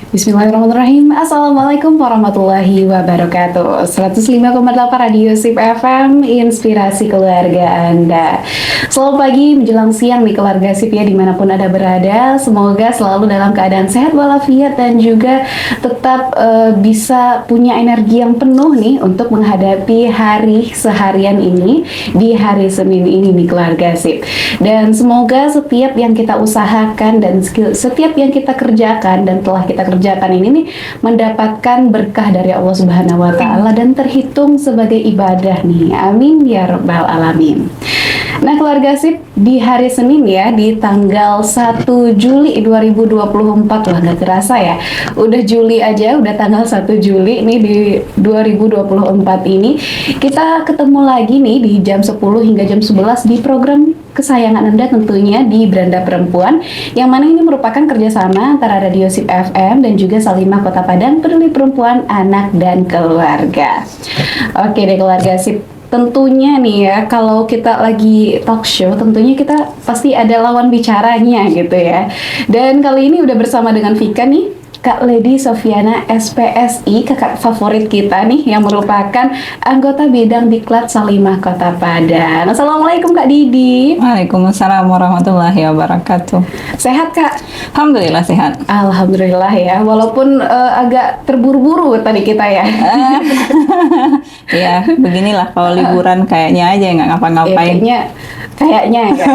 Bismillahirrahmanirrahim. Assalamualaikum warahmatullahi wabarakatuh. 105,8 Radio Sip FM, inspirasi keluarga Anda. Selamat pagi menjelang siang nih keluarga Sip ya, dimanapun Anda berada. Semoga selalu dalam keadaan sehat walafiat dan juga tetap bisa punya energi yang penuh nih untuk menghadapi hari seharian ini di hari Senin ini nih keluarga Sip. Dan semoga setiap yang kita usahakan dan setiap yang kita kerjakan dan telah kita kerjakan ini nih mendapatkan berkah dari Allah Subhanahu wa taala dan terhitung sebagai ibadah nih. Amin ya rabbal alamin. Nah keluarga Sip, di hari Senin ya, di tanggal 1 Juli 2024, wah nggak kerasa ya, udah Juli aja, udah tanggal 1 Juli nih di 2024 ini, kita ketemu lagi nih di jam 10 hingga jam 11 di program kesayangan Anda tentunya di Beranda Perempuan, yang mana ini merupakan kerjasama antara Radio Sip FM dan juga Salimah Kota Padang, Peduli Perempuan, Anak, dan Keluarga. Oke deh keluarga Sip, tentunya nih ya, kalau kita lagi talk show, tentunya kita pasti ada lawan bicaranya gitu ya. Dan kali ini udah bersama dengan Vika nih, Kak Lady Sofiana SPSI, kakak favorit kita nih, yang merupakan anggota bidang Diklat Salimah Kota Padang. Assalamualaikum Kak Didi. Waalaikumsalam warahmatullahi wabarakatuh. Sehat Kak? Alhamdulillah sehat. Alhamdulillah ya, walaupun agak terburu-buru tadi kita ya. Ya, beginilah kalau liburan kayaknya aja nggak ngapa-ngapain. Kayaknya ya.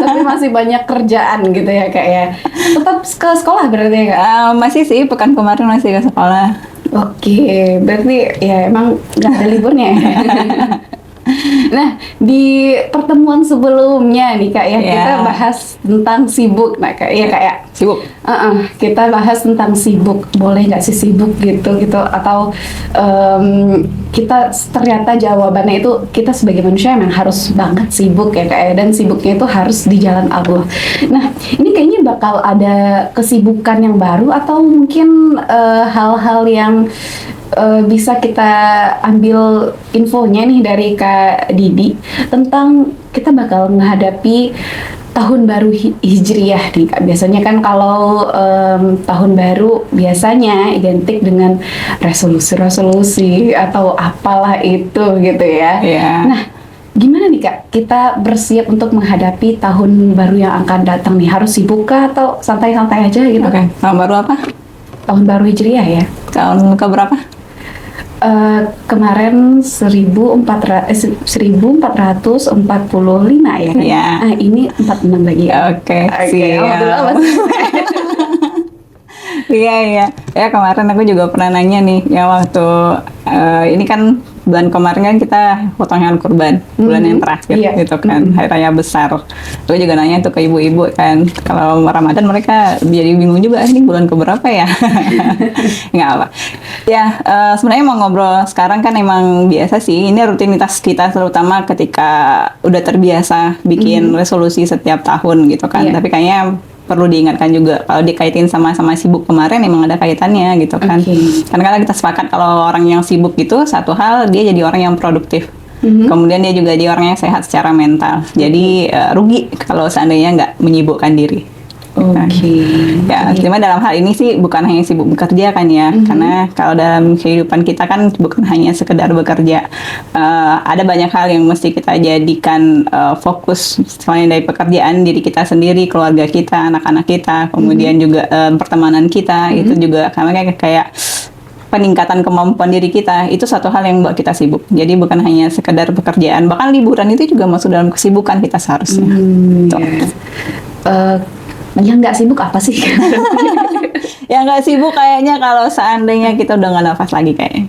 Tapi masih banyak kerjaan gitu ya Kak ya. Tetap ke sekolah berarti ya Kak? Masih sih, pekan kemarin masih ke sekolah. Oke, berarti ya emang nggak ada liburnya ya. Nah, di pertemuan sebelumnya nih Kak ya, kita bahas tentang sibuk. Nah Kak, ya Kak ya. Sibuk? Kita bahas tentang sibuk. Boleh nggak sih sibuk gitu? Atau kita ternyata jawabannya itu kita sebagai manusia memang harus banget sibuk ya Kak ya. Dan sibuknya itu harus di jalan Allah. Nah, ini kayaknya bakal ada kesibukan yang baru atau mungkin hal-hal yang bisa kita ambil infonya nih dari Kak Didi tentang kita bakal menghadapi tahun baru Hijriyah nih Kak. Biasanya kan kalau tahun baru biasanya identik dengan resolusi-resolusi atau apalah itu gitu ya. Nah, gimana nih Kak kita bersiap untuk menghadapi tahun baru yang akan datang nih? Harus sibuk kah atau santai-santai aja gitu? Oke, tahun baru apa? Tahun baru Hijriyah ya. Tahun ke berapa? Kemarin 1445 ya kan? Ini 46 lagi. Oke, siap. Iya. Ya kemarin aku juga pernah nanya nih, ya waktu ini kan bulan kemarin kan kita potong hewan kurban, bulan yang terakhir gitu kan, hari raya besar. Aku juga nanya tuh ke ibu-ibu kan, kalau Ramadan mereka jadi bingung juga, ini bulan keberapa ya? Nggak apa. Ya sebenarnya mau ngobrol sekarang kan emang biasa sih, ini rutinitas kita terutama ketika udah terbiasa bikin resolusi setiap tahun gitu kan. Tapi kayaknya perlu diingatkan juga kalau dikaitin sama sibuk kemarin emang ada kaitannya gitu kan. Karena kita sepakat kalau orang yang sibuk gitu satu hal dia jadi orang yang produktif. Kemudian dia juga jadi orang yang sehat secara mental. Jadi rugi kalau seandainya nggak menyibukkan diri. Ya, cuma dalam hal ini sih bukan hanya sibuk bekerja kan ya, karena kalau dalam kehidupan kita kan bukan hanya sekedar bekerja, ada banyak hal yang mesti kita jadikan fokus selain dari pekerjaan, diri kita sendiri, keluarga kita, anak-anak kita, kemudian juga pertemanan kita, itu juga karena kayak peningkatan kemampuan diri kita, itu satu hal yang buat kita sibuk. Jadi bukan hanya sekedar pekerjaan, bahkan liburan itu juga masuk dalam kesibukan kita seharusnya. Yang nggak sibuk apa sih? Yang nggak sibuk kayaknya kalau seandainya kita udah nggak nafas lagi kayaknya.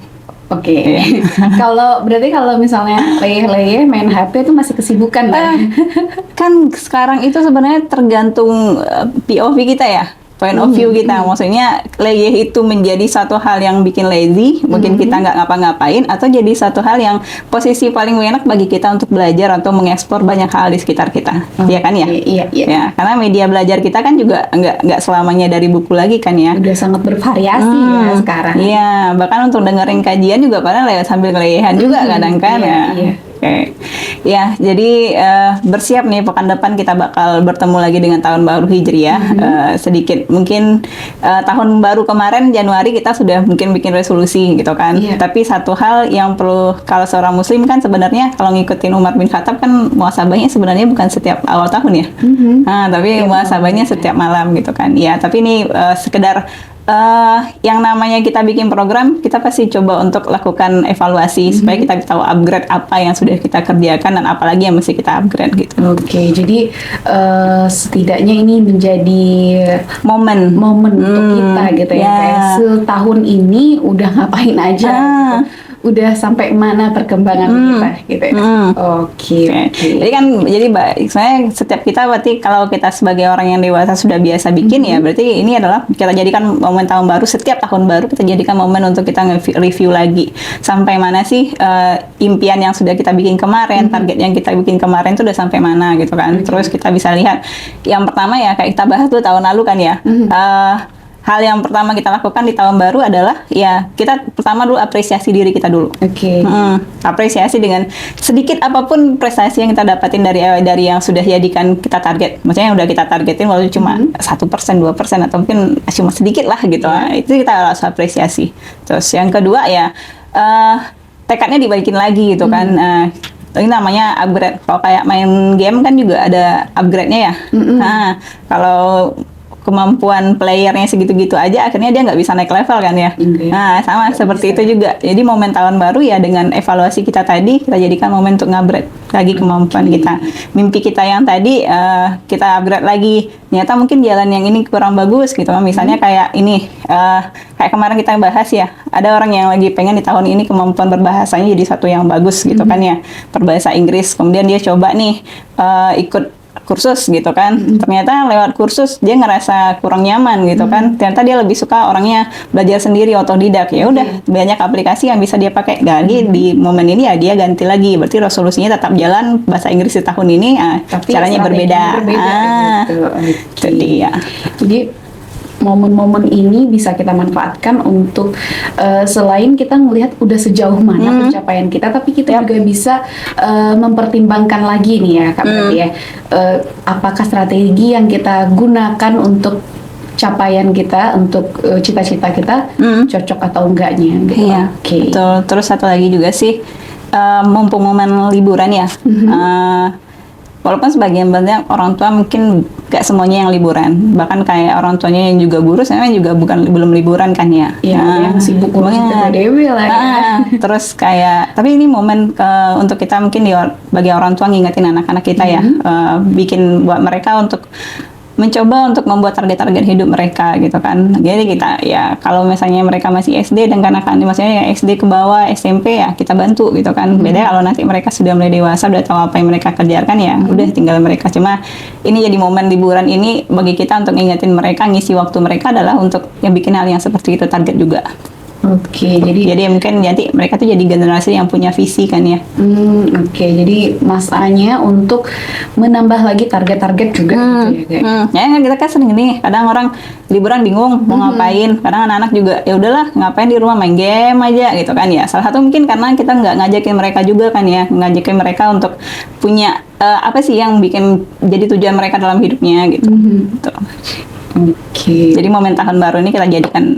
Berarti kalau misalnya leyeh-leyeh main HP itu masih kesibukan kan? Kan sekarang itu sebenarnya tergantung POV kita ya. Point of view kita, maksudnya leyeh itu menjadi satu hal yang bikin lazy, mungkin kita nggak ngapa-ngapain, atau jadi satu hal yang posisi paling enak bagi kita untuk belajar atau mengeksplor banyak hal di sekitar kita, ya kan ya? Iya. Ya, karena media belajar kita kan juga nggak selamanya dari buku lagi kan ya? Udah sangat bervariasi ya sekarang. Iya, bahkan untuk dengerin kajian juga kadang lewat sambil keleyehan juga kadang kan ya. Oke. Ya, jadi bersiap nih pekan depan kita bakal bertemu lagi dengan tahun baru Hijriah. Sedikit mungkin tahun baru kemarin Januari kita sudah mungkin bikin resolusi gitu kan. Iya. Tapi satu hal yang perlu kalau seorang muslim kan sebenarnya kalau ngikutin Umar bin Khattab kan muhasabahnya sebenarnya bukan setiap awal tahun ya. Nah, tapi muhasabahnya setiap malam gitu kan. Ya, tapi ini sekedar yang namanya kita bikin program, kita pasti coba untuk lakukan evaluasi supaya kita tahu upgrade apa yang sudah kita kerjakan dan apalagi yang mesti kita upgrade gitu. Oke, jadi setidaknya ini menjadi Momen untuk kita gitu ya. Ya. Kayak setahun ini udah ngapain aja gitu. Udah sampai mana perkembangan kita gitu ya. Oke. Jadi kan sebenarnya setiap kita berarti kalau kita sebagai orang yang dewasa sudah biasa bikin ya berarti ini adalah kita jadikan momen tahun baru, setiap tahun baru kita jadikan momen untuk kita review lagi sampai mana sih impian yang sudah kita bikin kemarin, target yang kita bikin kemarin itu udah sampai mana gitu kan. Terus kita bisa lihat yang pertama ya kayak kita bahas tuh tahun lalu kan ya. Hal yang pertama kita lakukan di tahun baru adalah ya kita pertama dulu apresiasi diri kita dulu. Oke. Apresiasi dengan sedikit apapun prestasi yang kita dapatin dari yang sudah jadikan kita target. Maksudnya yang udah kita targetin walau cuma 1%, 2% atau mungkin cuma sedikit lah gitu. Itu kita harus apresiasi. Terus yang kedua ya tekadnya dibalikin lagi gitu kan. Ini namanya upgrade. Kalau kayak main game kan juga ada upgrade-nya ya. Nah, kalau kemampuan playernya segitu-gitu aja, akhirnya dia nggak bisa naik level kan ya. Nah, sama seperti itu juga. Jadi momen tahun baru ya dengan evaluasi kita tadi, kita jadikan momen untuk ngupgrade lagi kemampuan kita. Mimpi kita yang tadi, kita upgrade lagi. Ternyata mungkin jalan yang ini kurang bagus gitu. Misalnya kayak ini, kayak kemarin kita bahas ya, ada orang yang lagi pengen di tahun ini kemampuan berbahasanya jadi satu yang bagus gitu kan ya. Berbahasa Inggris. Kemudian dia coba nih ikut kursus gitu kan. Ternyata lewat kursus dia ngerasa kurang nyaman gitu kan. Ternyata dia lebih suka orangnya belajar sendiri, otodidak. Ya udah banyak aplikasi yang bisa dia pakai. Lagi di momen ini ya dia ganti lagi. Berarti resolusinya tetap jalan bahasa Inggris di tahun ini, tapi caranya berbeda. Gitu. Itu dia. Jadi momen-momen ini bisa kita manfaatkan untuk selain kita melihat udah sejauh mana pencapaian kita, tapi kita juga bisa mempertimbangkan lagi nih ya Kak berarti ya, apakah strategi yang kita gunakan untuk capaian kita, untuk cita-cita kita cocok atau enggaknya gitu. Iya, betul. Terus satu lagi juga sih, mumpung momen liburan ya, walaupun sebagian banyak orang tua mungkin gak semuanya yang liburan, bahkan kayak orang tuanya yang juga guru sebenarnya juga belum liburan kan ya. Iya, yang sibuk ngurusin PPDB lah ya. Terus kayak, tapi ini momen untuk kita mungkin bagi orang tua ngingetin anak-anak kita ya, bikin buat mereka untuk mencoba untuk membuat target-target hidup mereka gitu kan. Jadi kita ya kalau misalnya mereka masih SD dan kanak-kanak maksudnya ya SD ke bawah SMP ya kita bantu gitu kan. Beda kalau nanti mereka sudah mulai dewasa udah tahu apa yang mereka kerjakan ya udah tinggal mereka. Cuma ini jadi momen liburan ini bagi kita untuk ngingetin mereka, ngisi waktu mereka adalah untuk yang bikin hal yang seperti itu target juga. Oke, jadi mungkin nanti mereka tuh jadi generasi yang punya visi kan ya. Oke, jadi masanya untuk menambah lagi target-target juga gitu ya kayak. Ya kita kan sering nih, kadang orang liburan bingung mau ngapain, kadang anak-anak juga ya udahlah ngapain di rumah main game aja gitu kan ya. Salah satu mungkin karena kita nggak ngajakin mereka juga kan ya, ngajakin mereka untuk punya apa sih yang bikin jadi tujuan mereka dalam hidupnya gitu. Oke. Jadi momen tahun baru ini kita jadikan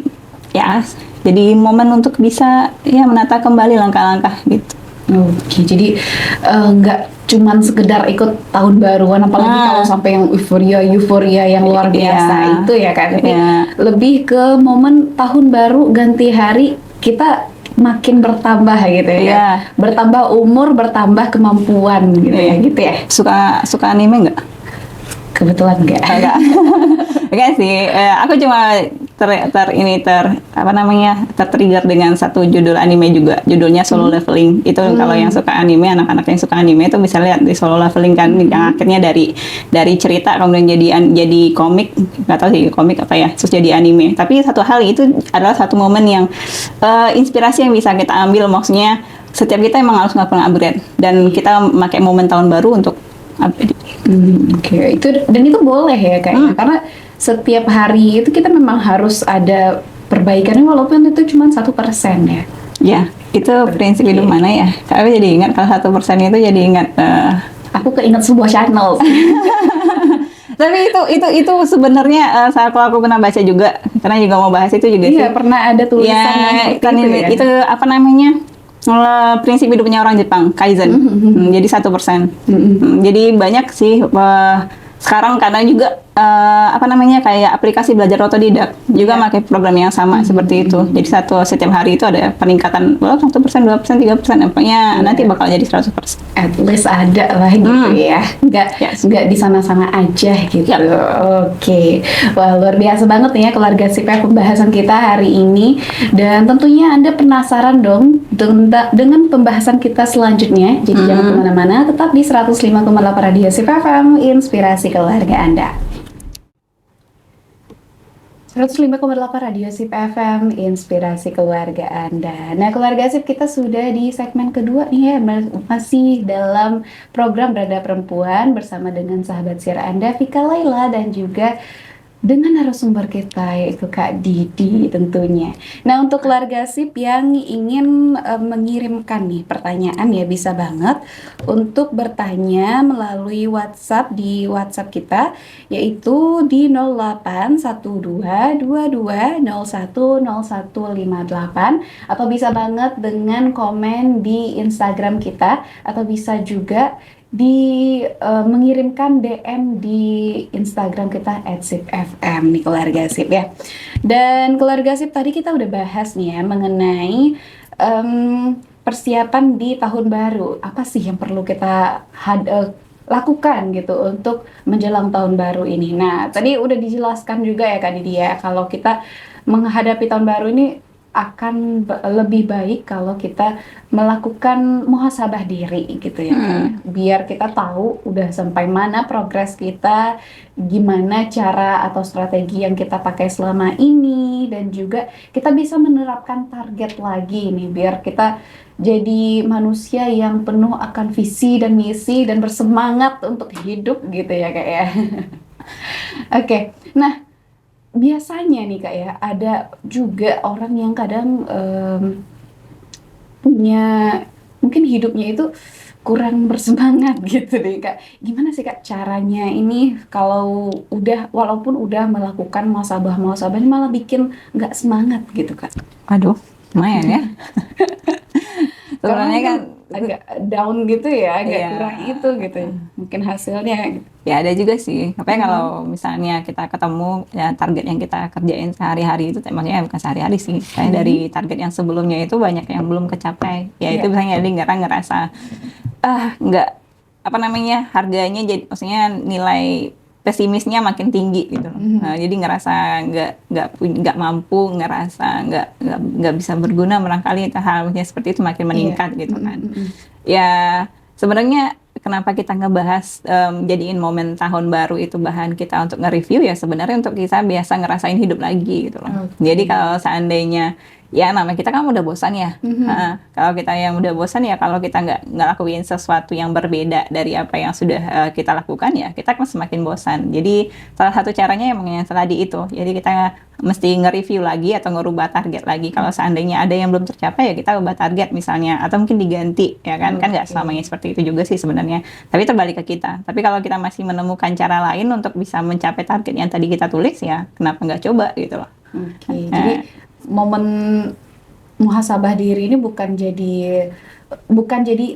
ya jadi momen untuk bisa ya menata kembali langkah-langkah gitu. Oke, jadi nggak cuman sekedar ikut tahun baruan, apalagi kalau sampai yang euforia yang luar biasa itu ya kan. Tapi lebih ke momen tahun baru ganti hari kita makin bertambah gitu ya. Bertambah umur, bertambah kemampuan gitu ya gitu ya. Suka anime nggak? Kebetulan enggak. Enggak sih. Aku cuma tertrigger dengan satu judul anime juga. Judulnya Solo Leveling. Itu kalau yang suka anime, anak-anak yang suka anime itu bisa lihat di Solo Leveling kan, yang akhirnya dari cerita kemudian jadi komik, nggak tahu sih komik apa ya, terus jadi anime. Tapi satu hal itu adalah satu momen yang inspirasi yang bisa kita ambil, maksudnya setiap kita emang harus ngelakuin upgrade dan kita pakai momen tahun baru untuk upgrade. Oke, itu boleh ya kayaknya, karena setiap hari itu kita memang harus ada perbaikannya walaupun itu cuma 1% ya. Ya, Itu prinsip hidup mana ya? Aku jadi ingat kalau 1% itu jadi ingat. Aku keinget sebuah channel. Tapi itu sebenarnya aku pernah baca juga, karena juga mau bahas itu juga sih. Iya, pernah ada tulisan Ya, yang seperti itu ya. itu apa namanya? Prinsip hidupnya orang Jepang, Kaizen. Jadi 1%. Jadi banyak sih sekarang karena juga apa namanya kayak aplikasi belajar otodidak juga pakai program yang sama seperti itu. Jadi setiap hari itu ada peningkatan 1%, 2%, 3%. Pokoknya nanti bakal jadi 100%. At least ada lah gitu ya. Nggak di sana-sana aja gitu. Oke. Wah, luar biasa banget ya keluarga Sipef pembahasan kita hari ini. Dan tentunya Anda penasaran dong dengan pembahasan kita selanjutnya. Jadi jangan kemana-mana, tetap di 105,8 Radio Sip FM, inspirasi keluarga Anda. 105,8 Radio Sip FM, inspirasi keluarga Anda. Nah, keluarga Sip, kita sudah di segmen kedua nih ya, masih dalam program Beranda Perempuan bersama dengan sahabat siar Anda, Vika Laila, dan juga dengan narasumber kita yaitu Kak Didi tentunya. Nah, untuk keluarga Sip yang ingin mengirimkan nih pertanyaan ya, bisa banget untuk bertanya melalui WhatsApp di WhatsApp kita yaitu di 081222010158, atau bisa banget dengan komen di Instagram kita, atau bisa juga mengirimkan DM di Instagram kita @sipfm nih keluarga Sip ya. Dan keluarga Sip, tadi kita udah bahas nih ya mengenai persiapan di tahun baru. Apa sih yang perlu kita lakukan gitu untuk menjelang tahun baru ini. Nah, tadi udah dijelaskan juga ya Kak Didi ya, kalau kita menghadapi tahun baru ini akan lebih baik kalau kita melakukan muhasabah diri gitu ya. Biar kita tahu udah sampai mana progres kita, gimana cara atau strategi yang kita pakai selama ini, dan juga kita bisa menerapkan target lagi nih biar kita jadi manusia yang penuh akan visi dan misi dan bersemangat untuk hidup gitu ya Kak ya. Oke. Nah, biasanya nih Kak ya, ada juga orang yang kadang punya mungkin hidupnya itu kurang bersemangat gitu deh Kak. Gimana sih Kak caranya ini kalau walaupun udah melakukan muhasabah ini malah bikin nggak semangat gitu Kak? Aduh, lumayan ya. Sebenarnya kan agak down gitu ya, agak kurang itu gitu. Mungkin hasilnya gitu. Ya ada juga sih. Tapi kalau misalnya kita ketemu ya target yang kita kerjain sehari-hari itu, maksudnya bukan sehari-hari sih. Kayak dari target yang sebelumnya itu banyak yang belum kecapai. Ya itu misalnya jadi ngerasa nggak apa namanya harganya jadi, maksudnya nilai pesimisnya makin tinggi gitu. Nah, jadi ngerasa nggak mampu, ngerasa nggak bisa berguna, barangkali halnya seperti itu makin meningkat gitu kan. Ya sebenarnya kenapa kita ngebahas jadiin momen tahun baru itu bahan kita untuk nge-review ya, sebenarnya untuk kita biasa ngerasain hidup lagi gitu loh. Jadi kalau seandainya ya namanya kita kan udah bosan ya. Kalau kita yang udah bosan ya, kalau kita nggak ngelakuin sesuatu yang berbeda dari apa yang sudah kita lakukan ya, kita kan semakin bosan. Jadi salah satu caranya emang yang tadi itu. Jadi kita mesti nge-review lagi atau ngerubah target lagi. Kalau seandainya ada yang belum tercapai ya kita ubah target misalnya, atau mungkin diganti ya kan. Kan nggak selamanya seperti itu juga sih sebenarnya. Tapi terbalik ke kita. Tapi kalau kita masih menemukan cara lain untuk bisa mencapai target yang tadi kita tulis ya, kenapa nggak coba gitu loh. Jadi momen muhasabah diri ini bukan jadi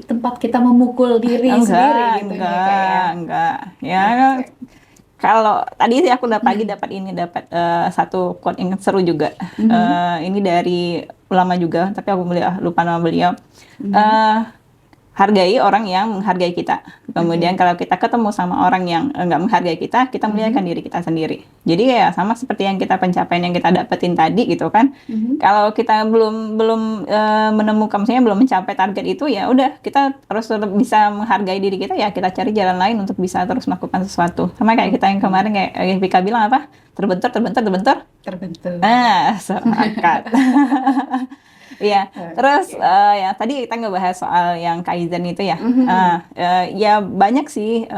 tempat kita memukul diri sendiri gitu ya. Enggak. Ya kalau tadi sih aku pagi dapat satu quote yang seru juga. Ini dari ulama juga, tapi aku lupa nama beliau. Hargai orang yang menghargai kita. Kemudian kalau kita ketemu sama orang yang nggak menghargai kita muliakan diri kita sendiri. Jadi ya sama seperti yang pencapaian yang kita dapetin tadi gitu kan. Kalau kita belum menemukan, maksudnya belum mencapai target itu, ya udah kita harus tetap bisa menghargai diri kita, ya kita cari jalan lain untuk bisa terus melakukan sesuatu. Sama kayak kita yang kemarin kayak Vika bilang apa? Terbentur. Sepakat. Iya, terus ya tadi kita ngebahas soal yang Kaizen itu ya. Ya banyak sih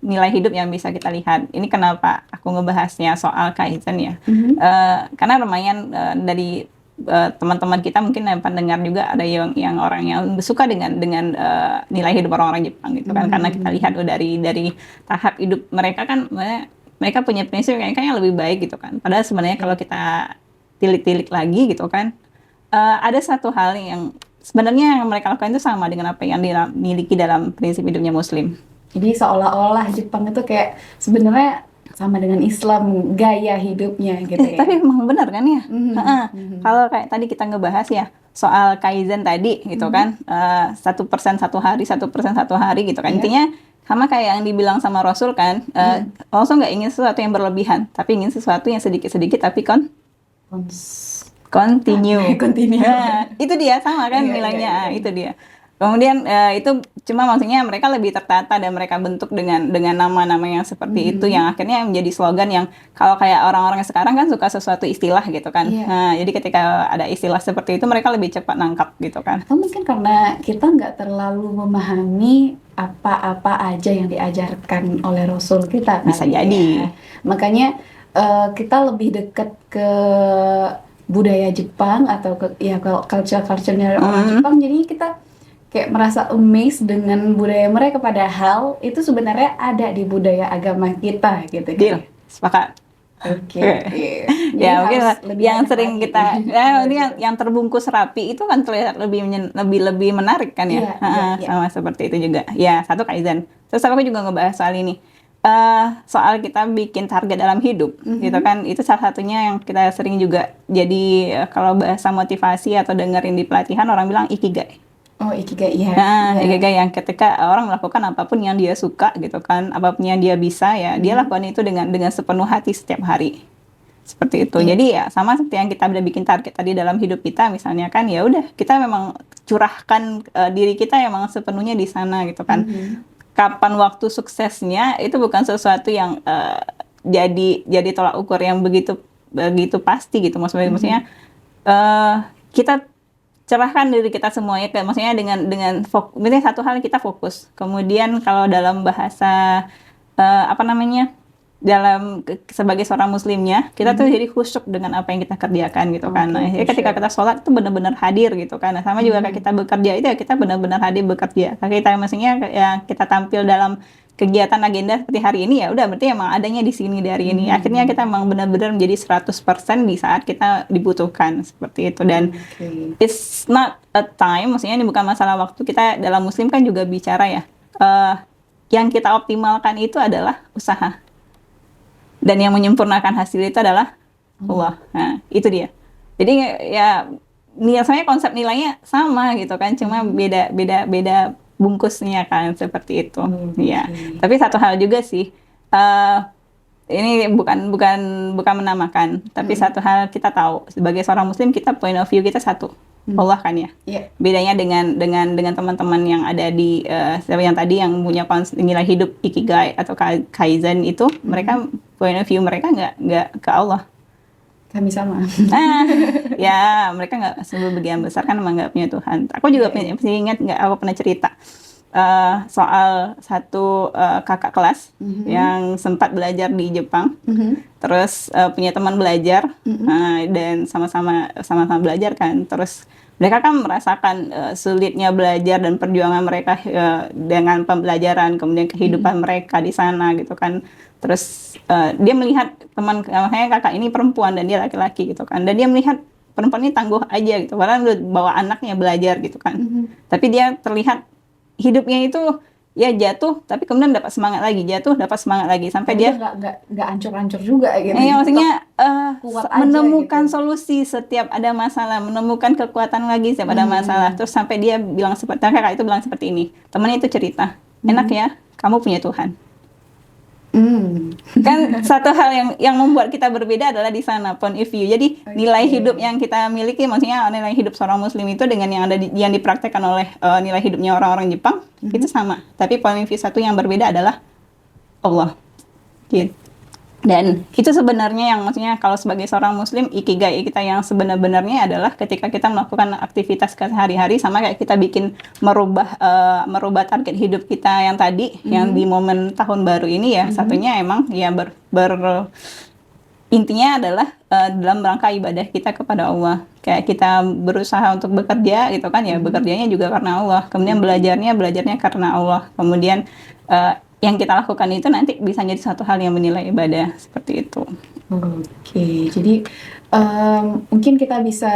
nilai hidup yang bisa kita lihat. Ini kenapa aku ngebahasnya soal Kaizen ya. Karena lumayan dari teman-teman kita mungkin yang pendengar juga ada yang orang yang suka dengan nilai hidup orang-orang Jepang gitu kan, karena kita lihat dari tahap hidup mereka kan, mereka punya prinsip kayaknya lebih baik gitu kan. Padahal sebenarnya kalau kita tilik-tilik lagi gitu kan, ada satu hal yang sebenarnya yang mereka lakukan itu sama dengan apa yang dimiliki dalam prinsip hidupnya Muslim. Jadi seolah-olah Jepang itu kayak sebenarnya sama dengan Islam gaya hidupnya gitu ya. Tapi emang benar kan ya? Kalau kayak tadi kita ngebahas ya soal kaizen tadi gitu kan, 1% satu hari, 1% satu hari gitu kan. Intinya sama kayak yang dibilang sama Rasul kan, Rasul nggak ingin sesuatu yang berlebihan, tapi ingin sesuatu yang sedikit-sedikit tapi continue. Nah, itu dia sama kan nilainya, itu dia. Kemudian itu cuma maksudnya mereka lebih tertata dan mereka bentuk dengan nama-nama yang seperti itu, yang akhirnya menjadi slogan yang kalau kayak orang-orang sekarang kan suka sesuatu istilah gitu kan. Nah, jadi ketika ada istilah seperti itu mereka lebih cepat nangkap gitu kan. Atau mungkin karena kita nggak terlalu memahami apa-apa aja yang diajarkan oleh Rasul kita. Bisa jadi. Makanya kita lebih dekat ke budaya Jepang atau ke culture-nya orang Jepang, jadi kita kayak merasa amazed dengan budaya mereka, padahal itu sebenarnya ada di budaya agama kita gitu kan. Deal, sepakat. Oke. Ya mungkin yang sering kita, ini yang terbungkus rapi itu kan terlihat lebih menarik kan ya. Sama seperti itu juga. Ya, satu kaizen. Terus aku juga ngebahas soal ini. Soal kita bikin target dalam hidup gitu kan, itu salah satunya yang kita sering juga jadi kalau bahasa motivasi atau dengerin di pelatihan orang bilang ikigai. Oh, ikigai, iya. Ikigai yang ketika orang melakukan apapun yang dia suka gitu kan, apapun yang dia bisa ya, dia lakukan itu dengan sepenuh hati setiap hari. Seperti itu. Jadi ya sama seperti yang kita udah bikin target tadi dalam hidup kita, misalnya kan ya udah kita memang curahkan diri kita emang sepenuhnya di sana gitu kan. Kapan waktu suksesnya itu bukan sesuatu yang jadi tolak ukur yang begitu pasti gitu. Maksudnya kita cerahkan diri kita semuanya, maksudnya dengan satu hal kita fokus. Kemudian kalau dalam bahasa sebagai seorang muslimnya, kita tuh jadi khusyuk dengan apa yang kita kerjakan gitu kan. Nah, ketika kita sholat itu benar-benar hadir gitu kan. Nah, sama juga kayak kita bekerja itu ya kita benar-benar hadir bekerja. Kalau kita maksudnya ya kita tampil dalam kegiatan agenda seperti hari ini, ya udah berarti emang adanya di sini dari ini. Akhirnya kita emang benar-benar menjadi 100% di saat kita dibutuhkan seperti itu. Dan it's not a time, maksudnya ini bukan masalah waktu. Kita dalam muslim kan juga bicara ya, yang kita optimalkan itu adalah usaha. Dan yang menyempurnakan hasil itu adalah Allah. Nah, itu dia. Jadi ya biasanya konsep nilainya sama gitu kan, cuma beda bungkusnya kan seperti itu. Ya. Tapi satu hal juga sih, ini bukan menamakan, tapi satu hal kita tahu sebagai seorang muslim, kita point of view kita satu. Allah kan ya. Bedanya dengan teman-teman yang ada di yang tadi yang punya nilai hidup ikigai atau kaizen itu, mereka point of view mereka nggak ke Allah. Kami sama. Ya mereka nggak sebagian besar kan emang nggak punya Tuhan. Aku juga masih ingat aku pernah cerita soal satu kakak kelas yang sempat belajar di Jepang, terus punya teman belajar dan sama-sama belajar kan, terus mereka kan merasakan sulitnya belajar dan perjuangan mereka dengan pembelajaran, kemudian kehidupan mereka di sana gitu kan. Terus dia melihat makanya kakak ini perempuan dan dia laki-laki gitu kan, dan dia melihat perempuan ini tangguh aja gitu, padahal bawa anaknya belajar gitu kan. Tapi dia terlihat hidupnya itu ya jatuh, tapi kemudian dapat semangat lagi, jatuh dapat semangat lagi, sampai dia nggak ancur-ancur juga gitu. Maksudnya menemukan gitu. Solusi setiap ada masalah, menemukan kekuatan lagi setiap ada masalah. Terus sampai dia bilang kakak itu bilang seperti ini, temannya itu cerita, enak ya, kamu punya Tuhan. Kan satu hal yang membuat kita berbeda adalah di sana point of view. Jadi nilai hidup yang kita miliki, maksudnya nilai hidup seorang muslim itu dengan yang dipraktekkan oleh nilai hidupnya orang-orang Jepang itu sama. Tapi point of view satu yang berbeda adalah Allah. Gitu. Dan itu sebenarnya yang maksudnya kalau sebagai seorang muslim, ikigai kita yang sebenarnya adalah ketika kita melakukan aktivitas sehari-hari, sama kayak kita bikin merubah target hidup kita yang tadi yang di momen tahun baru ini ya. Satunya emang ya intinya adalah dalam rangka ibadah kita kepada Allah. Kayak kita berusaha untuk bekerja gitu kan ya, bekerjanya juga karena Allah. Kemudian belajarnya karena Allah. Kemudian yang kita lakukan itu nanti bisa jadi satu hal yang bernilai ibadah, seperti itu. Oke, jadi mungkin kita bisa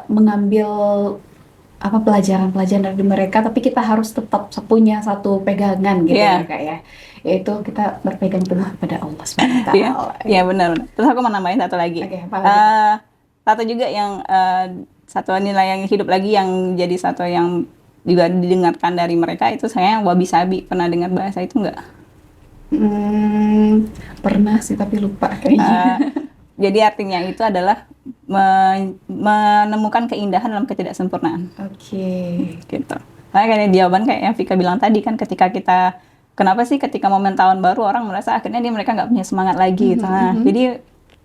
mengambil apa pelajaran-pelajaran dari mereka, tapi kita harus tetap punya satu pegangan gitu ya Kak ya, yaitu kita berpegang teguh kepada Allah SWT. Iya benar. Terus aku mau nambahin satu lagi. Satu juga yang satu nilai yang hidup lagi yang jadi satu yang juga didengarkan dari mereka itu saya wabi sabi. Pernah dengar bahasa itu enggak? Pernah sih tapi lupa kayaknya. Jadi artinya itu adalah menemukan keindahan dalam ketidaksempurnaan. Gitu. Makanya kayak jawaban kayak yang Vika bilang tadi kan, ketika kita kenapa sih ketika momen tahun baru orang merasa akhirnya mereka nggak punya semangat lagi gitu. Nah, jadi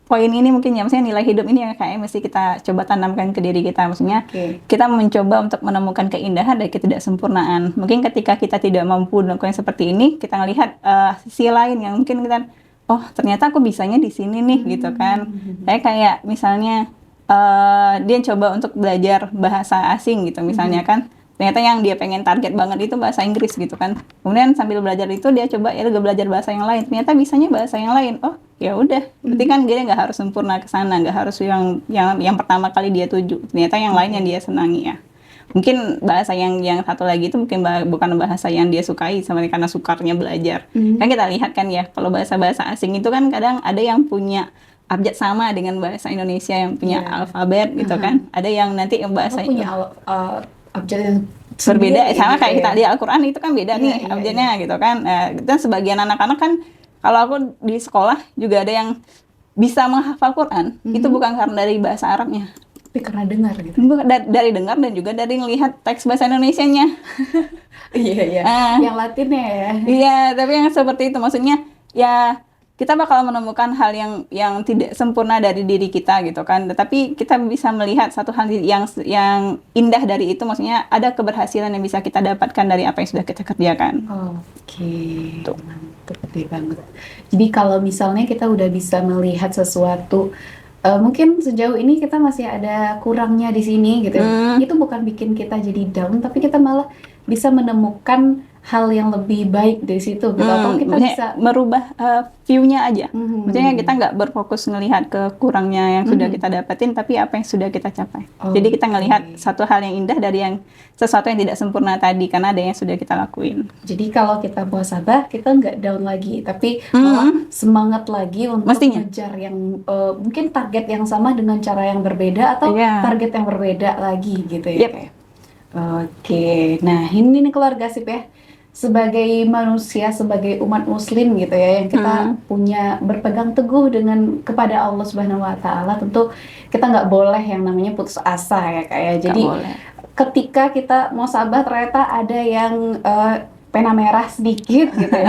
poin ini mungkin ya, maksudnya nilai hidup ini yang kayaknya mesti kita coba tanamkan ke diri kita. Maksudnya kita mencoba untuk menemukan keindahan dari ketidaksempurnaan. Mungkin ketika kita tidak mampu melakukan seperti ini, kita ngelihat sisi lain yang mungkin kita, oh ternyata aku bisanya di sini nih gitu kan. Kayak misalnya dia coba untuk belajar bahasa asing gitu misalnya kan. Ternyata yang dia pengen target banget itu bahasa Inggris gitu kan. Kemudian sambil belajar itu dia coba juga belajar bahasa yang lain. Ternyata bisanya bahasa yang lain. Oh ya udah. Berarti kan dia nggak harus sempurna ke sana, nggak harus yang pertama kali dia tuju. Ternyata yang lain yang dia senangi ya. Mungkin bahasa yang satu lagi itu mungkin bukan bahasa yang dia sukai sama karena sukarnya belajar. Kan kita lihat kan ya, kalau bahasa asing itu kan kadang ada yang punya abjad sama dengan bahasa Indonesia yang punya alfabet gitu kan. Ada yang nanti yang bahasa punya abjad yang berbeda sama kayak kita di Al-Quran itu kan beda nih abjadnya gitu kan. Dan sebagian anak-anak kan, kalau aku di sekolah juga ada yang bisa menghafal Quran, itu bukan karena dari bahasa Arabnya, tapi karena dengar gitu. Dari dengar dan juga dari ngelihat teks bahasa Indonesianya. Yang Latinnya ya. Iya, tapi yang seperti itu maksudnya ya kita bakal menemukan hal yang tidak sempurna dari diri kita gitu kan. Tetapi kita bisa melihat satu hal yang indah dari itu, maksudnya ada keberhasilan yang bisa kita dapatkan dari apa yang sudah kita kerjakan. Mantap banget. Jadi kalau misalnya kita udah bisa melihat sesuatu, mungkin sejauh ini kita masih ada kurangnya di sini gitu. Itu bukan bikin kita jadi down, tapi kita malah bisa menemukan hal yang lebih baik dari situ gitu. Atau kita bisa merubah view-nya aja. Maksudnya kita nggak berfokus ngelihat ke kurangnya yang sudah kita dapetin, tapi apa yang sudah kita capai. Jadi kita ngelihat satu hal yang indah dari sesuatu yang tidak sempurna tadi, karena ada yang sudah kita lakuin. Jadi kalau kita muhasabah, kita nggak down lagi, tapi malah semangat lagi untuk mengejar yang mungkin target yang sama dengan cara yang berbeda atau target yang berbeda lagi gitu ya. Nah ini nih keluarga Sip ya. Sebagai manusia, sebagai umat muslim gitu ya, yang kita punya berpegang teguh kepada Allah Subhanahu wa Ta'ala, tentu kita nggak boleh yang namanya putus asa ya kayak. Jadi ketika kita mau muhasabah ternyata ada yang pena merah sedikit gitu ya,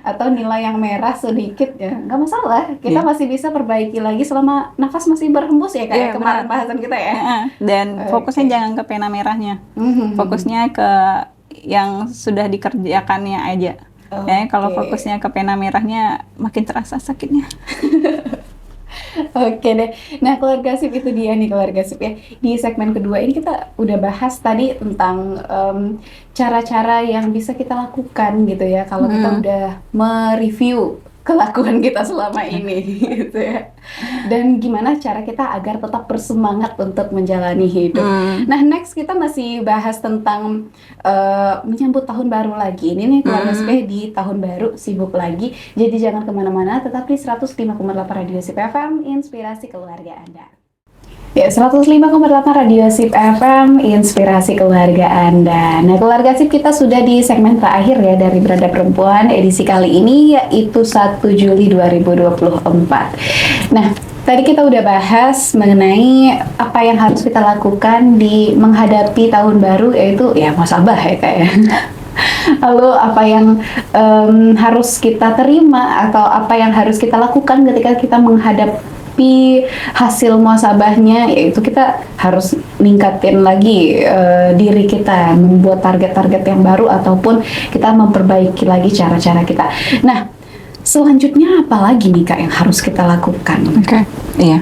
atau nilai yang merah sedikit ya nggak masalah, kita masih bisa perbaiki lagi selama nafas masih berhembus ya kayak kemarin bahasan kita ya. Dan fokusnya jangan ke pena merahnya, fokusnya ke yang sudah dikerjakannya aja. Kalau fokusnya ke pena merahnya makin terasa sakitnya. Oke deh. Nah keluarga Sip itu dia nih keluarga Sip ya. Di segmen kedua ini kita udah bahas tadi tentang cara-cara yang bisa kita lakukan gitu ya kalau kita udah mereview kelakuan kita selama ini gitu ya. Dan gimana cara kita agar tetap bersemangat untuk menjalani hidup. Nah next kita masih bahas tentang menyambut tahun baru lagi. Ini nih keluarga Sip di tahun baru sibuk lagi. Jadi jangan kemana-mana, tetap di 105,8 Radio Sip FM, inspirasi keluarga Anda. Ya, 105,8 Radio Sip FM, inspirasi keluarga Anda. Nah, keluarga Sip kita sudah di segmen terakhir ya dari Beranda Perempuan edisi kali ini, yaitu 1 Juli 2024. Nah, tadi kita udah bahas mengenai apa yang harus kita lakukan di menghadapi tahun baru, yaitu ya muhasabah ya kayak. Lalu apa yang harus kita terima atau apa yang harus kita lakukan ketika kita menghadapi hasil muhasabahnya, yaitu kita harus ningkatin lagi diri kita, membuat target-target yang baru ataupun kita memperbaiki lagi cara-cara kita. Nah, selanjutnya apa lagi nih Kak yang harus kita lakukan? Oke, iya.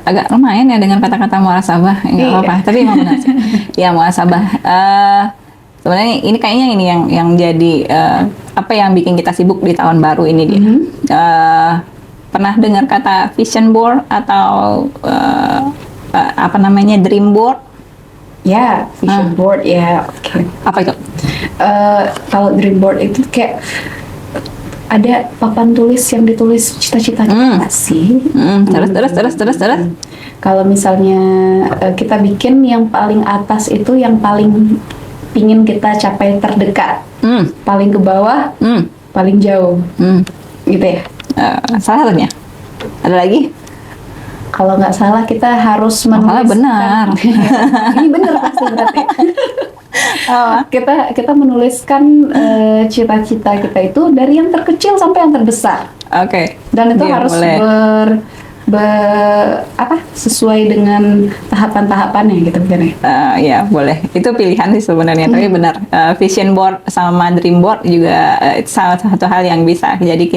Agak lumayan ya dengan kata-kata muhasabah, nggak Iya. apa-apa. Tapi emang benar sih. Ya muhasabah. Sebenarnya ini kayaknya ini yang jadi apa yang bikin kita sibuk di tahun baru ini dia. Pernah dengar kata vision board atau apa namanya dream board? Ya, vision board ya. Oke. Apa itu? Kalau dream board itu kayak ada papan tulis yang ditulis cita-cita kita nggak sih? Terus. Kalau misalnya kita bikin yang paling atas itu yang paling pingin kita capai terdekat, paling ke bawah, paling jauh, gitu ya. Salah satunya. Ada lagi? Kalau nggak salah kita harus Malah menuliskan. benar. Ini benar pasti berarti. Kita menuliskan cita-cita kita itu dari yang terkecil sampai yang terbesar. Oke. Dan itu Iya, harus boleh. sesuai dengan tahapan-tahapannya gitu kan ya. Ya boleh, itu pilihan sih sebenarnya, tapi benar, vision board sama dream board juga itu salah satu hal yang bisa jadi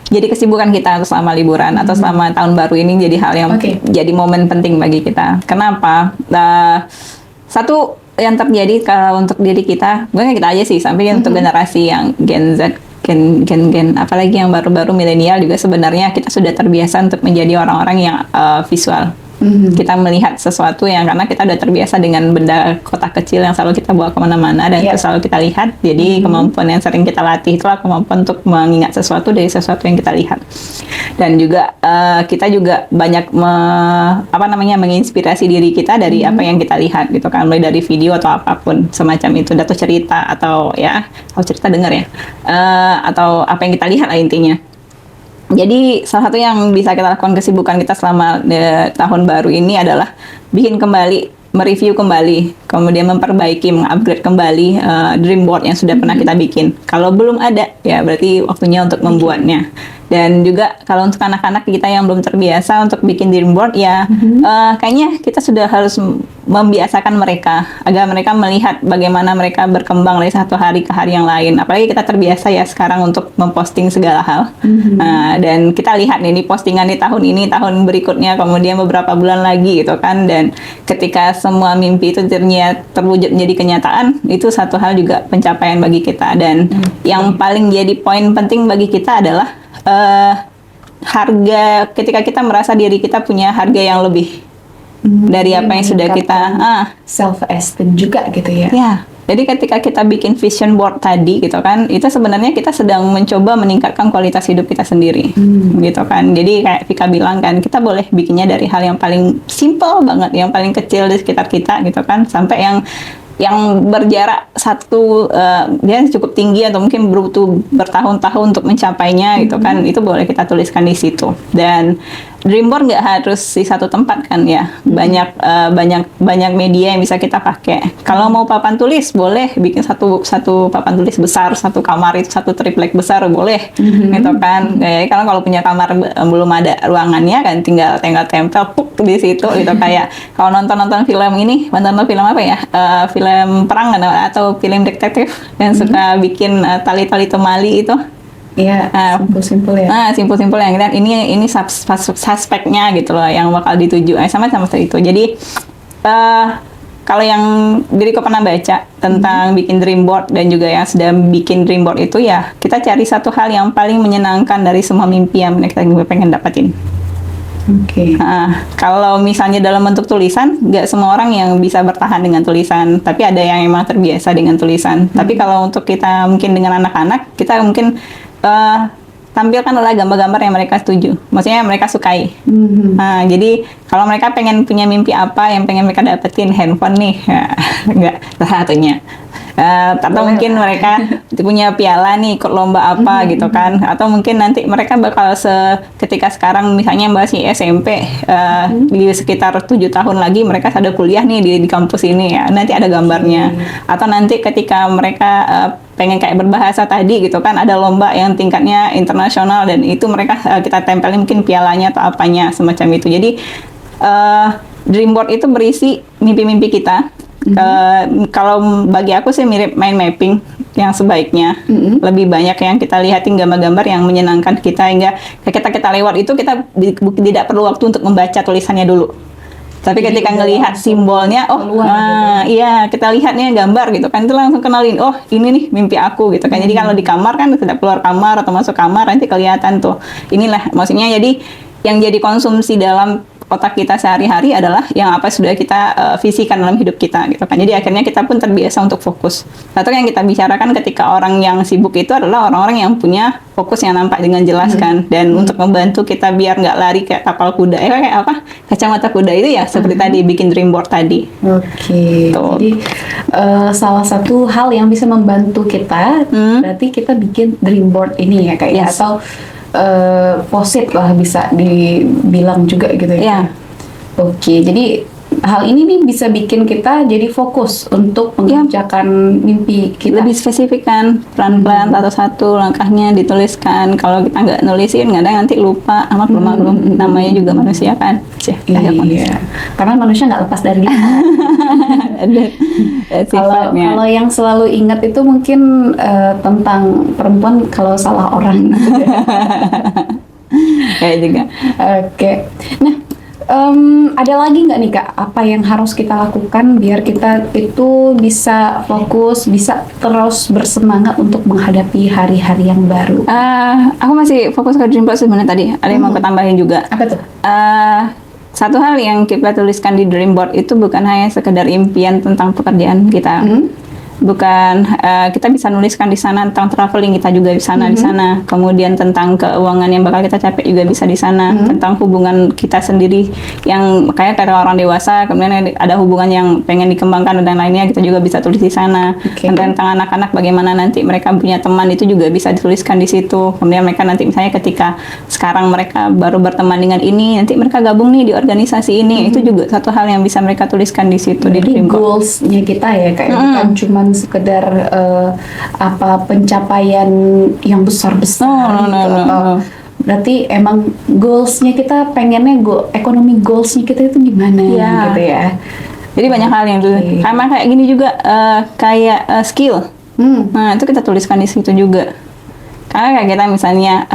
kesibukan kita untuk selama liburan atau selama tahun baru ini, jadi hal yang jadi momen penting bagi kita. Kenapa? Satu yang terjadi kalau untuk diri kita, bukan kita aja sih, sampai untuk generasi yang Gen Z, Gen apalagi yang baru-baru milenial juga, sebenarnya kita sudah terbiasa untuk menjadi orang-orang yang visual. Kita melihat sesuatu yang karena kita udah terbiasa dengan benda kotak kecil yang selalu kita bawa kemana-mana dan itu selalu kita lihat. Jadi kemampuan yang sering kita latih itulah kemampuan untuk mengingat sesuatu dari sesuatu yang kita lihat. Dan juga kita juga banyak menginspirasi diri kita dari apa yang kita lihat gitu kan, mulai dari video atau apapun semacam itu, atau cerita atau ya kalau cerita dengar ya, atau apa yang kita lihat lah intinya. Jadi salah satu yang bisa kita lakukan kesibukan kita selama tahun baru ini adalah bikin kembali, mereview kembali, kemudian memperbaiki, mengupgrade kembali dream board yang sudah pernah kita bikin. Kalau belum ada, ya berarti waktunya untuk membuatnya. Dan juga kalau untuk anak-anak kita yang belum terbiasa untuk bikin dream board, ya kayaknya kita sudah harus membiasakan mereka agar mereka melihat bagaimana mereka berkembang dari satu hari ke hari yang lain. Apalagi kita terbiasa ya sekarang untuk memposting segala hal. Dan kita lihat nih, ini postingan di tahun ini, tahun berikutnya, kemudian beberapa bulan lagi gitu kan. Dan ketika semua mimpi itu ternyata terwujud menjadi kenyataan, itu satu hal juga pencapaian bagi kita. Dan yang paling jadi poin penting bagi kita adalah harga, ketika kita merasa diri kita punya harga yang lebih dari apa yang sudah kita self esteem juga gitu ya. Ya, jadi ketika kita bikin vision board tadi gitu kan, itu sebenarnya kita sedang mencoba meningkatkan kualitas hidup kita sendiri, gitu kan. Jadi kayak Vika bilang kan, kita boleh bikinnya dari hal yang paling simple banget, yang paling kecil di sekitar kita gitu kan, sampai yang berjarak dia cukup tinggi atau mungkin butuh bertahun-tahun untuk mencapainya gitu kan, itu boleh kita tuliskan di situ. Dan dream board nggak harus di satu tempat kan ya, banyak media yang bisa kita pakai. Kalau mau papan tulis boleh bikin satu papan tulis besar, satu kamar itu satu triplek besar boleh, gitu kan. Kalau punya kamar belum ada ruangannya kan, tinggal tempel di situ gitu. Kayak kalau nonton film ini, nonton film apa ya, film perang atau film detektif yang suka bikin tali-tali temali itu. Iya, simpel-simpel ya. Simpel-simpel yang kita ini suspeknya gitu loh yang bakal dituju. Sama seperti itu. Jadi kalau yang diriku pernah baca tentang bikin dream board dan juga yang sedang bikin dream board itu, ya kita cari satu hal yang paling menyenangkan dari semua mimpi yang kita pengen dapatin. Kalau misalnya dalam bentuk tulisan, nggak semua orang yang bisa bertahan dengan tulisan, tapi ada yang memang terbiasa dengan tulisan. Tapi kalau untuk kita mungkin dengan anak-anak, kita mungkin tampilkan adalah gambar-gambar yang mereka setuju, maksudnya yang mereka sukai. Jadi kalau mereka pengen punya mimpi apa yang pengen mereka dapetin, handphone nih, ya, nggak salah satunya. Atau mungkin mereka punya piala nih, ikut lomba apa gitu kan, atau mungkin nanti mereka bakal ketika sekarang misalnya masih SMP, di sekitar 7 tahun lagi mereka ada kuliah nih di kampus ini ya, nanti ada gambarnya. Atau nanti ketika mereka pengen kayak berbahasa tadi gitu kan, ada lomba yang tingkatnya internasional dan itu mereka kita tempelin mungkin pialanya atau apanya semacam itu. Jadi dream board itu berisi mimpi-mimpi kita. Kalau bagi aku sih mirip mind mapping. yang sebaiknya. Lebih banyak yang kita lihatin gambar-gambar yang menyenangkan kita, hingga kita lewat itu kita tidak perlu waktu untuk membaca tulisannya dulu. Tapi Jadi ketika udah ngelihat langsung simbolnya, oh, keluar gitu. iya, kita lihatnya gambar gitu kan, itu langsung kenalin, oh ini nih mimpi aku gitu kan. Jadi kalau di kamar kan tidak keluar kamar atau masuk kamar nanti kelihatan tuh. Inilah maksudnya, jadi yang jadi konsumsi dalam otak kita sehari-hari adalah yang apa sudah kita visikan dalam hidup kita gitu kan. Jadi akhirnya kita pun terbiasa untuk fokus. Satu yang kita bicarakan ketika orang yang sibuk itu adalah orang-orang yang punya fokus yang nampak dengan jelas kan, dan untuk membantu kita biar nggak lari kayak tapal kuda, kayak apa, kacamata kuda itu ya seperti tadi bikin dream board tadi. Oke, Tuh. jadi salah satu hal yang bisa membantu kita berarti kita bikin dream board ini ya kayak Yes. atau posit lah bisa dibilang juga gitu ya. Iya. Oke, jadi hal ini nih bisa bikin kita jadi fokus untuk mengerjakan mimpi kita. Lebih spesifik kan, pelan-pelan satu-satu langkahnya dituliskan. Kalau kita nggak nulisin, kadang nanti lupa, maklum namanya juga manusia kan. Iya, karena manusia nggak lepas dari lihat. Ada Kalau sifatnya. yang selalu ingat itu mungkin tentang perempuan kalau salah orang. Kayak juga. Oke, nah ada lagi nggak nih Kak, apa yang harus kita lakukan biar kita itu bisa fokus, bisa terus bersemangat untuk menghadapi hari-hari yang baru? Aku masih fokus ke dream board sebenarnya tadi. Ada yang mau ketambahin juga. Apa tuh? Satu hal yang kita tuliskan di dream board itu bukan hanya sekedar impian tentang pekerjaan kita. Bukan, kita bisa nuliskan di sana tentang traveling kita juga di sana, di sana. Kemudian tentang keuangan yang bakal kita capai juga bisa di sana. Tentang hubungan kita sendiri yang kayak orang dewasa, kemudian ada hubungan yang pengen dikembangkan dan lainnya, kita juga bisa tulis di sana. Oke. Dan tentang anak-anak bagaimana nanti mereka punya teman itu juga bisa dituliskan di situ. Kemudian mereka nanti misalnya ketika sekarang mereka baru berteman dengan ini, nanti mereka gabung nih di organisasi ini. Itu juga satu hal yang bisa mereka tuliskan di situ di Jadi dream board. goals-nya kita ya kayak bukan cuman sekedar pencapaian yang besar-besar No. atau berarti emang goals-nya kita pengennya ekonomi goals-nya kita itu gimana Iya. gitu ya. Jadi banyak hal yang dulu. Oke. Sama kayak gini juga kayak skill. Nah, itu kita tuliskan di situ juga. Karena kayak kita misalnya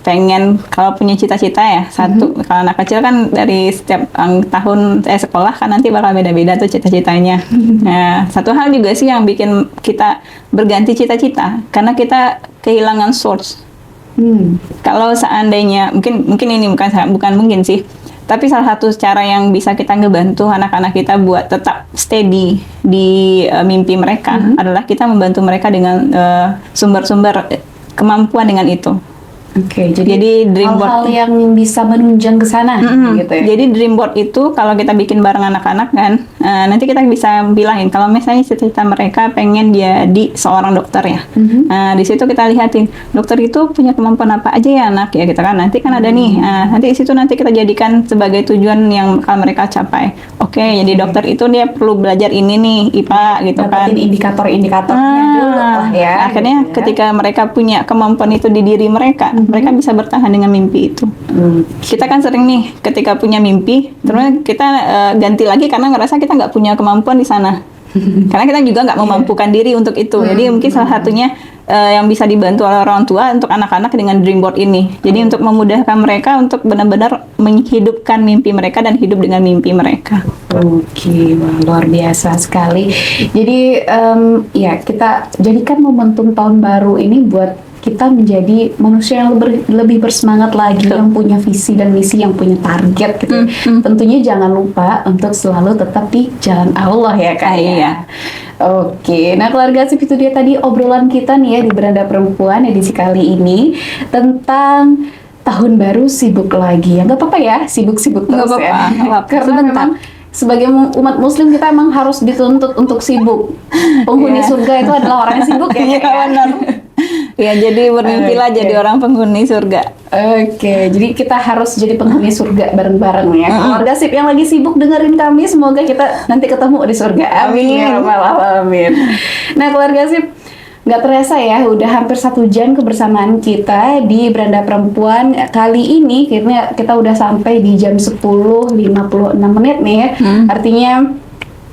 pengen kalau punya cita-cita ya, satu kalau anak kecil kan dari setiap tahun sekolah kan nanti bakal beda-beda tuh cita-citanya. Nah, satu hal juga sih yang bikin kita berganti cita-cita karena kita kehilangan source. Kalau seandainya mungkin ini bukan mungkin sih, tapi salah satu cara yang bisa kita ngebantu anak-anak kita buat tetap steady di mimpi mereka adalah kita membantu mereka dengan sumber-sumber kemampuan dengan itu. Oke, Jadi dream hal-hal board yang bisa menunjang ke sana gitu ya. Jadi dream board itu kalau kita bikin bareng anak-anak kan, nanti kita bisa bilangin kalau misalnya cita-cita mereka pengen jadi seorang dokter ya. Nah, di situ kita lihatin dokter itu punya kemampuan apa aja ya anak ya gitu kan. Nanti kan ada nih, nanti di situ nanti kita jadikan sebagai tujuan yang bakal mereka capai. Oke, jadi dokter itu dia perlu belajar ini nih IPA gitu kan. Dapetin indikator-indikatornya dulu lah ya. Akhirnya gitu ya. ketika mereka punya kemampuan itu di diri mereka, mereka bisa bertahan dengan mimpi itu. Kita kan sering nih ketika punya mimpi, terus kita ganti lagi karena ngerasa kita nggak punya kemampuan di sana. Karena kita juga nggak memampukan diri untuk itu. Jadi mungkin salah satunya yang bisa dibantu oleh orang tua untuk anak-anak dengan dream board ini. Jadi untuk memudahkan mereka untuk benar-benar menghidupkan mimpi mereka dan hidup dengan mimpi mereka. Oke, wah, luar biasa sekali. Jadi ya kita jadikan momentum tahun baru ini buat kita menjadi manusia yang lebih bersemangat lagi, yang punya visi dan misi, yang punya target gitu. Tentunya jangan lupa untuk selalu tetap di jalan Allah ya Kak. Iya. Oke, nah keluarga sip itu dia tadi obrolan kita nih ya di Beranda Perempuan edisi kali ini tentang tahun baru sibuk lagi. Ya nggak apa-apa ya, sibuk-sibuk terus Nggak ya. apa-apa, nggak apa-apa. Karena Sebentar. memang sebagai umat muslim kita emang harus dituntut untuk sibuk. Penghuni surga itu adalah orang yang sibuk ya. Iya Kak? benar. Ya jadi bermimpilah jadi orang penghuni surga. Oke, jadi kita harus jadi penghuni surga bareng-bareng ya. Keluarga sip yang lagi sibuk dengerin kami, semoga kita nanti ketemu di surga. Amin. Ya Rabbal Alamin. Nah, keluarga sip, nggak terasa ya, udah hampir 1 jam kebersamaan kita di Beranda Perempuan. Kali ini kita udah sampai di jam 10.56 menit nih ya. Artinya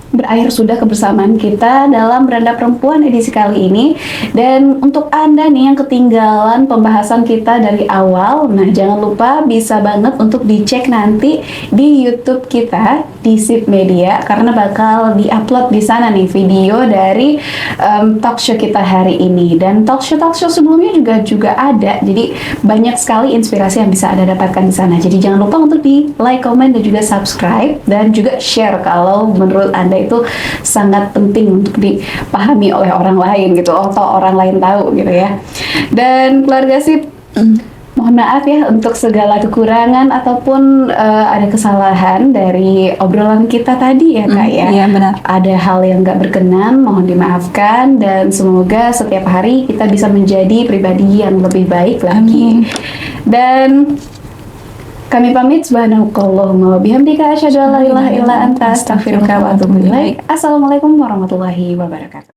berakhir sudah kebersamaan kita dalam Beranda Perempuan edisi kali ini. Dan untuk Anda nih yang ketinggalan pembahasan kita dari awal, nah jangan lupa bisa banget untuk dicek nanti di YouTube kita di Sip Media, karena bakal diupload di sana nih video dari talk show kita hari ini. Dan talk show sebelumnya juga ada. Jadi banyak sekali inspirasi yang bisa Anda dapatkan di sana. Jadi jangan lupa untuk di like, comment, dan juga subscribe, dan juga share kalau menurut Anda itu sangat penting untuk dipahami oleh orang lain gitu, atau orang lain tahu gitu ya. Dan keluarga Sip, mohon maaf ya untuk segala kekurangan ataupun ada kesalahan dari obrolan kita tadi ya Kak ya. Iya benar. Ada hal yang nggak berkenan, mohon dimaafkan, dan semoga setiap hari kita bisa menjadi pribadi yang lebih baik lagi. Amin. Dan kami pamit, subhanakallahumma wa bihamdika asyhadu an la ilaha illa anta astaghfiruka wa atubu ilaik. Assalamualaikum warahmatullahi wabarakatuh.